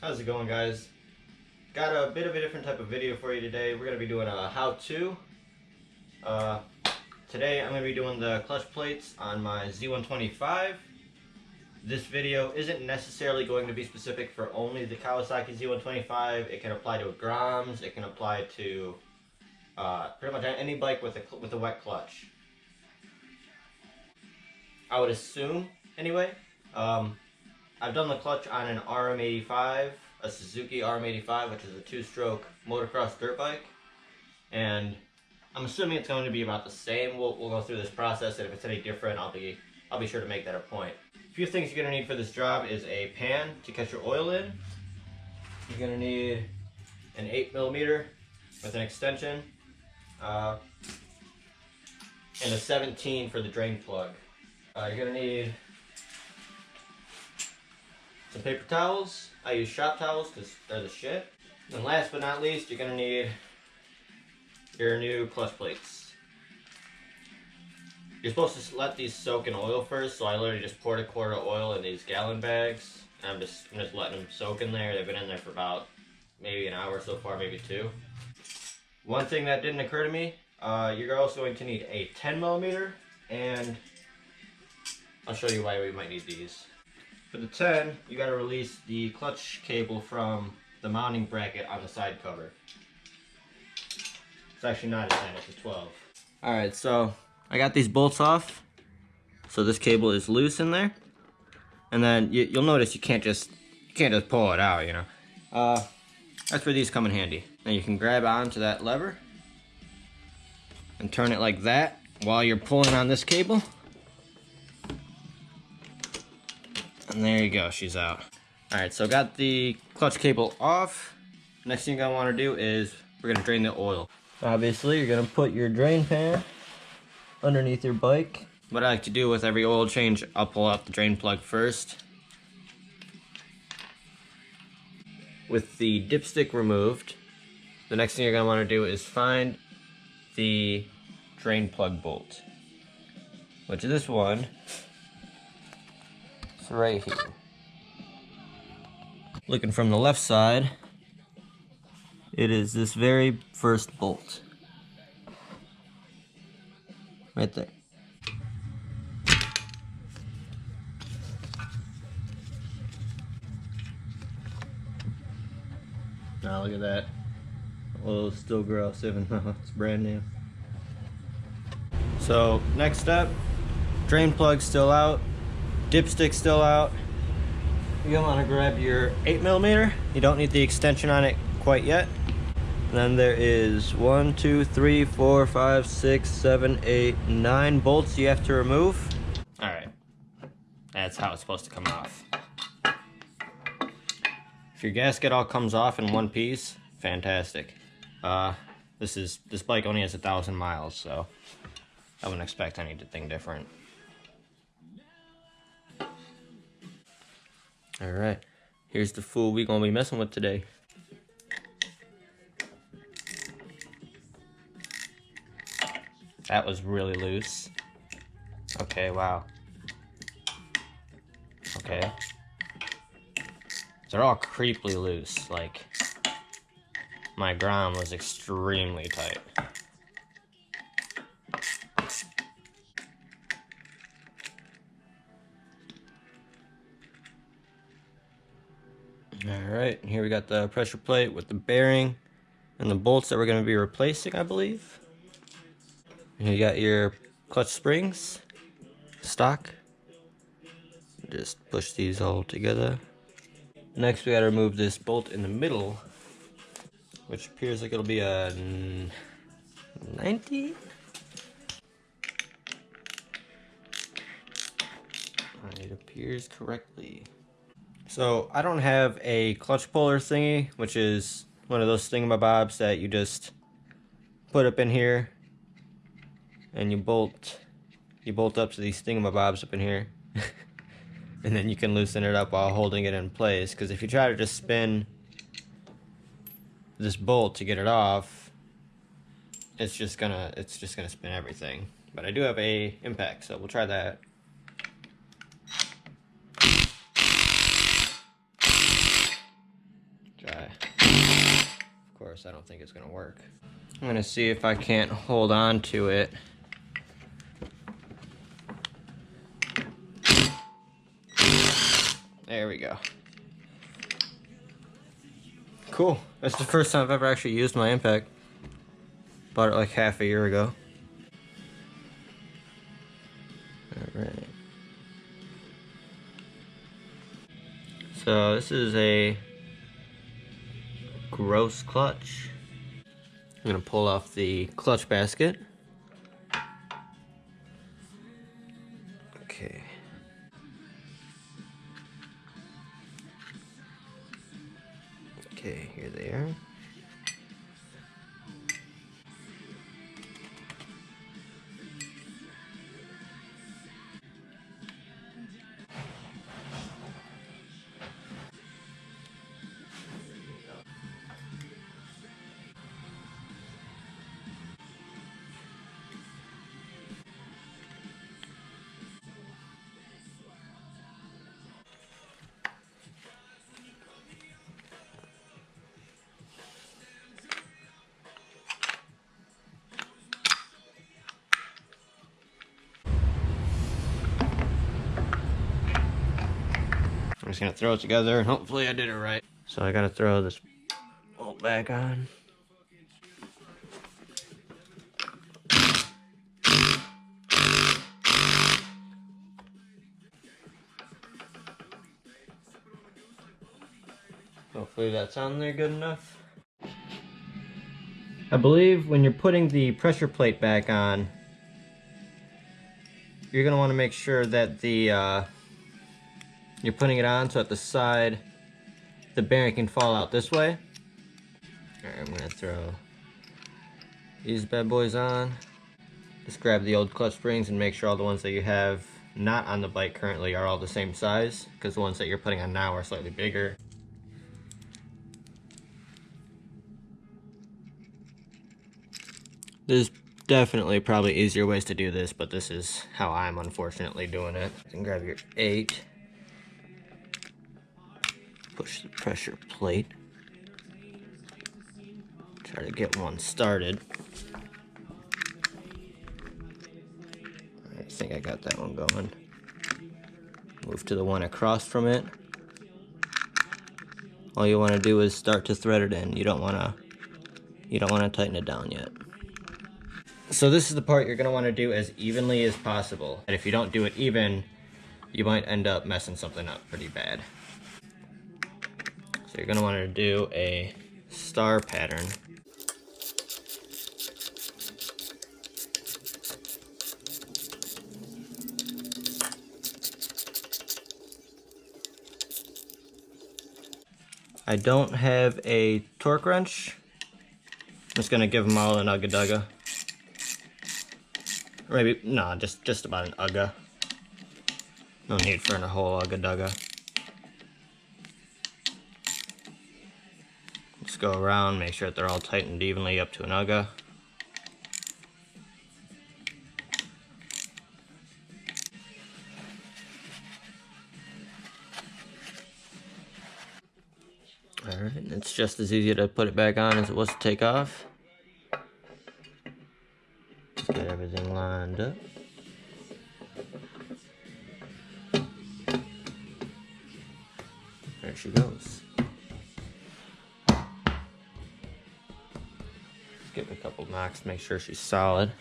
How's it going, guys? Got a bit of a different type of video for you today. We're going to be doing a how-to. Today I'm going to be doing the clutch plates on my Z125. This video isn't necessarily going to be specific for only the Kawasaki Z125. It can apply to Groms. It can apply to pretty much any bike with a wet clutch. I would assume, anyway. I've done the clutch on an RM85, a Suzuki RM85, which is a two-stroke motocross dirt bike, and I'm assuming it's going to be about the same. We'll go through this process, and if it's any different, I'll be sure to make that a point. A few things you're going to need for this job is a pan to catch your oil in. You're going to need an 8mm with an extension, and a 17 for the drain plug. You're going to need some paper towels. I use shop towels because they're the shit. And last but not least, you're going to need your new clutch plates. You're supposed to let these soak in oil first, so I literally just poured a quart of oil in these gallon bags. And I'm just letting them soak in there. They've been in there for about maybe an hour so far, maybe two. One thing that didn't occur to me, you're also going to need a 10mm, and I'll show you why we might need these. For the 10, you got to release the clutch cable from the mounting bracket on the side cover. It's actually not a 10, it's a 12. Alright, so I got these bolts off. So this cable is loose in there. And then you'll notice you can't just pull it out, you know. That's where these come in handy. Now you can grab onto that lever and turn it like that while you're pulling on this cable. And there you go, she's out. Alright, so got the clutch cable off. Next thing you're gonna wanna do is we're gonna drain the oil. Obviously, you're gonna put your drain pan underneath your bike. What I like to do with every oil change, I'll pull out the drain plug first. With the dipstick removed, the next thing you're gonna wanna do is find the drain plug bolt, which this one right here. Looking from the left side, it is this very first bolt. Right there. Now look at that. Oh, still gross even though it's brand new. So next step, drain plug still out. Dipstick still out. You're gonna want to grab your 8mm. You don't need the extension on it quite yet. And then there is 1, 2, 3, 4, 5, 6, 7, 8, 9 bolts you have to remove. Alright. That's how it's supposed to come off. If your gasket all comes off in one piece, fantastic. This bike only has 1,000 miles, so I wouldn't expect anything different. Alright, here's the fool we're gonna be messing with today. That was really loose. Okay, wow. Okay. They're all creepily loose, like my Grom was extremely tight. Alright, here we got the pressure plate with the bearing and the bolts that we're going to be replacing, I believe. And you got your clutch springs, stock. Just push these all together. Next we got to remove this bolt in the middle, which appears like it'll be a 90? It appears correctly. So I don't have a clutch puller thingy, which is one of those thingamabobs that you just put up in here and you bolt up to these thingamabobs up in here. And then you can loosen it up while holding it in place, because if you try to just spin this bolt to get it off, it's just gonna spin everything. But I do have a impact, so we'll try that. course, I don't think it's gonna work. I'm gonna see if I can't hold on to it. There we go. Cool. That's the first time I've ever actually used my impact. Bought it like half a year ago. Alright. So this is a gross clutch. I'm gonna pull off the clutch basket. Okay. Okay, here they are. I'm just gonna throw it together and hopefully I did it right. So I gotta throw this bolt back on. Hopefully that's on there good enough. I believe when you're putting the pressure plate back on, you're gonna want to make sure that the you're putting it on so at the side the bearing can fall out this way. Alright, I'm gonna throw these bad boys on. Just grab the old clutch springs and make sure all the ones that you have not on the bike currently are all the same size, because the ones that you're putting on now are slightly bigger. There's definitely probably easier ways to do this, but this is how I'm unfortunately doing it. You can grab your 8. Push the pressure plate. Try to get one started. I think I got that one going. Move to the one across from it. All you want to do is start to thread it in. You don't want to tighten it down yet. So this is the part you're going to want to do as evenly as possible. And if you don't do it even, you might end up messing something up pretty bad. So you're going to want to do a star pattern. I don't have a torque wrench. I'm just going to give them all an ugga-dugga. Or maybe, no, just about an ugga. No need for a whole ugga-dugga. Just go around, make sure that they're all tightened evenly up to an ugga. Alright, it's just as easy to put it back on as it was to take off. Just get everything lined up. There she goes. Give it a couple knocks, make sure she's solid.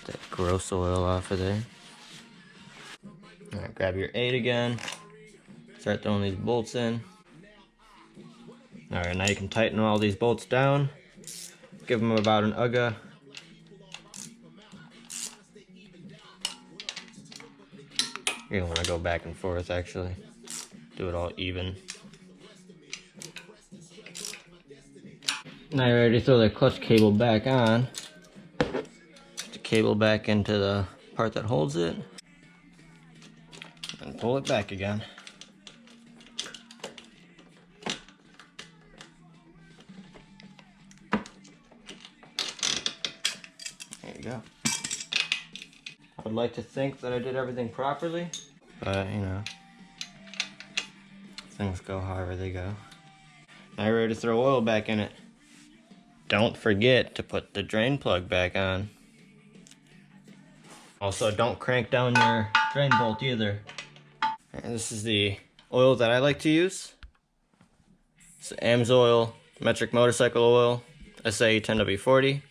Get that gross oil off of there. Alright, grab your 8 again. Start throwing these bolts in. Alright, now you can tighten all these bolts down. Give them about an ugga. You're gonna want to go back and forth actually. Do it all even. Now you're ready to throw the clutch cable back on. Put the cable back into the part that holds it. And pull it back again. There you go. I would like to think that I did everything properly, but you know, things go however they go. Now you're ready to throw oil back in it. Don't forget to put the drain plug back on. Also, don't crank down your drain bolt either. And this is the oil that I like to use. It's AMSOIL Metric Motorcycle Oil, SA 10W40.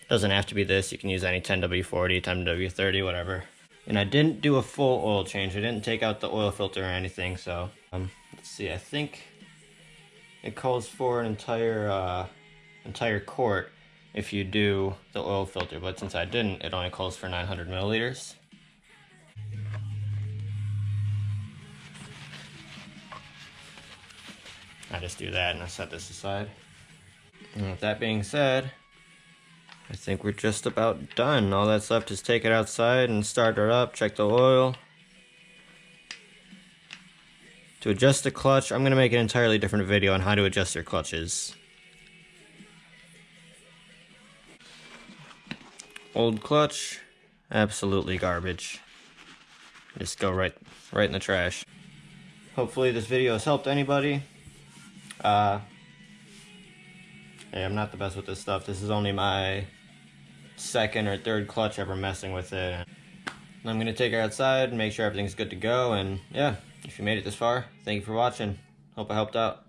Doesn't have to be this, you can use any 10W40, 10W30, whatever. And I didn't do a full oil change, I didn't take out the oil filter or anything, so let's see, I think it calls for an entire quart if you do the oil filter, but since I didn't, it only calls for 900 milliliters. I just do that and I set this aside. And with that being said, I think we're just about done. All that's left is take it outside and start it up, check the oil. To adjust the clutch, I'm going to make an entirely different video on how to adjust your clutches. Old clutch, absolutely garbage. Just go right in the trash. Hopefully this video has helped anybody. Hey, I'm not the best with this stuff. This is only my second or third clutch ever messing with it. I'm gonna take it outside and make sure everything's good to go, and yeah, if you made it this far, thank you for watching. Hope I helped out.